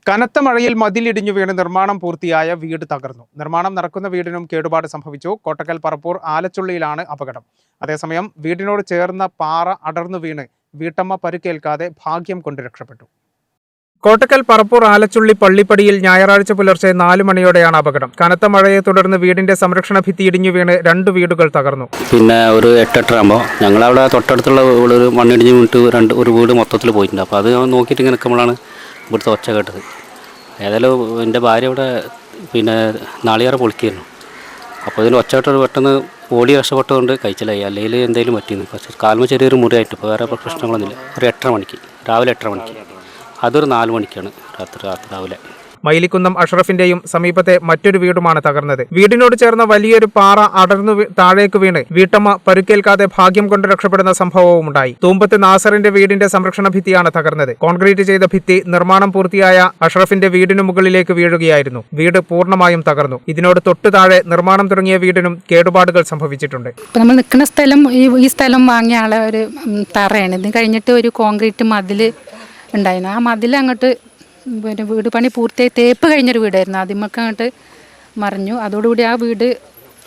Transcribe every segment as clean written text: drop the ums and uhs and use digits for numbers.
കനത്ത മഴയിൽ മതിലിടിഞ്ഞു വീണ് നിർമ്മാണം പൂർത്തിയായ വീട് തകർന്നു. നിർമ്മാണം നടക്കുന്ന വീടിനും കേടുപാട് സംഭവിച്ചു. കോട്ടക്കൽ പറപ്പൂർ ആലച്ചുള്ളിയിലാണ് അപകടം. അതേസമയം വീടിനോട് ചേർന്ന പാറ അടർന്നു വീണ് വീട്ടമ്മ പരുക്കേൽക്കാതെ ഭാഗ്യം കൊണ്ട് രക്ഷപ്പെട്ടു. കോട്ടക്കൽ പറപ്പൂർ ആലച്ചുള്ളി പള്ളിപ്പടിയിൽ ഞായറാഴ്ച പുലർച്ചെ 4 മണിയോടെയാണ് അപകടം. കനത്ത മഴയെ തുടർന്ന് വീടിന്റെ സംരക്ഷണ ഭിത്തി ഇടിഞ്ഞു വീണ് 2 വീടുകൾ തകർന്നു. പിന്നെ ഒരു 8-8 ആകുമ്പോൾ ഞങ്ങളവിടെ തൊട്ടടുത്തുള്ള ഒരു മണ്ണിടിഞ്ഞ് വീണിട്ട് ഒരു വീട് മൊത്തത്തിൽ പോയിട്ടുണ്ട്. അപ്പോൾ അത് നോക്കിയിട്ട് ഇങ്ങനെ നിൽക്കുമ്പോഴാണ് ഇവിടുത്തെ ഒച്ച കേട്ടത്. ഏതായാലും എൻ്റെ ഭാര്യ ഇവിടെ നാളികേരം പൊളിക്കായിരുന്നു. അപ്പോൾ ഇതിന് ഒച്ച കേട്ടത് പെട്ടെന്ന് ഓടി രക്ഷപ്പെട്ടുകൊണ്ട് കഴിച്ചിലായി. അല്ലെങ്കിൽ എന്തെങ്കിലും പറ്റിയിരുന്നു. പക്ഷേ കാലിന് ചെറിയൊരു മുറിയായിട്ട് ഇപ്പോൾ വേറെ പ്രശ്നങ്ങളൊന്നുമില്ല. ഒരു 8:30 മണിക്ക്, രാവിലെ 8:30 മണിക്ക്, അതൊരു 4 മണിക്കാണ് രാവിലെ. മൈലിക്കുന്നം അഷ്റഫിന്റെയും സമീപത്തെ മറ്റൊരു വീടുമാണ് തകർന്നത്. വീടിനോട് ചേർന്ന വലിയൊരു പാറ അടർന്നു താഴേക്ക് വീണ് വീട്ടമ്മ പരുക്കേൽക്കാതെ ഭാഗ്യം കൊണ്ട് രക്ഷപ്പെടുന്ന സംഭവവും ഉണ്ടായി. തൂമ്പത്ത് നാസറിന്റെ വീടിന്റെ സംരക്ഷണ ഭിത്തിയാണ് തകർന്നത്. കോൺക്രീറ്റ് ചെയ്ത ഭിത്തി നിർമ്മാണം പൂർത്തിയായ അഷ്റഫിന്റെ വീടിനു മുകളിലേക്ക് വീഴുകയായിരുന്നു. വീട് പൂർണ്ണമായും തകർന്നു. ഇതിനോട് തൊട്ടു താഴെ നിർമ്മാണം തുടങ്ങിയ വീടിനും കേടുപാടുകൾ സംഭവിച്ചിട്ടുണ്ട്. നമ്മൾ നിൽക്കുന്ന സ്ഥലം ഈ സ്ഥലം വാങ്ങിയ ആളെ ഒരു തറയാണ്. ഇത് കഴിഞ്ഞിട്ട് ഒരു കോൺക്രീറ്റ് മതിൽ ഉണ്ടായിരുന്നു. ആ മതിൽ അങ്ങോട്ട് വീട് പണി പൂർത്തിയായി തേപ്പ് കഴിഞ്ഞൊരു വീടായിരുന്നു. അതിമൊക്കെ അങ്ങോട്ട് മറിഞ്ഞു. അതോടുകൂടി ആ വീട്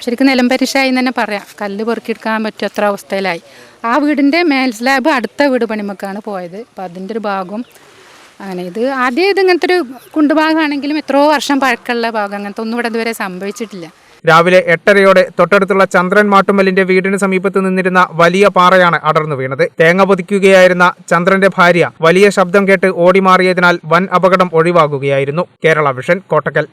ശരിക്കും നിലംപരിശായി എന്ന് തന്നെ പറയാം. കല്ല് പെറുക്കിയെടുക്കാൻ പറ്റും അത്ര അവസ്ഥയിലായി. ആ വീടിൻ്റെ മേൽ സ്ലാബ് അടുത്ത വീട് പണിമൊക്കെയാണ് പോയത്. അപ്പം അതിൻ്റെ ഒരു ഭാഗം അങ്ങനെ ആദ്യം ഇങ്ങനത്തെ ഒരു കുണ്ടുഭാഗമാണെങ്കിലും എത്രയോ വർഷം പഴക്കമുള്ള ഭാഗം അങ്ങനത്തെ ഒന്നും ഇവിടെ ഇതുവരെ സംഭവിച്ചിട്ടില്ല. രാവിലെ 8:30 തൊട്ടടുത്തുള്ള ചന്ദ്രൻ മാട്ടുമ്മലിന്റെ വീടിന് സമീപത്ത് നിന്നിരുന്ന വലിയ പാറയാണ് അടർന്നു വീണത്. തേങ്ങ പൊതിക്കുകയായിരുന്ന ചന്ദ്രന്റെ ഭാര്യ വലിയ ശബ്ദം കേട്ട് ഓടിമാറിയതിനാൽ വൻ അപകടം ഒഴിവാകുകയായിരുന്നു. കേരള വിഷൻ, കോട്ടക്കൽ.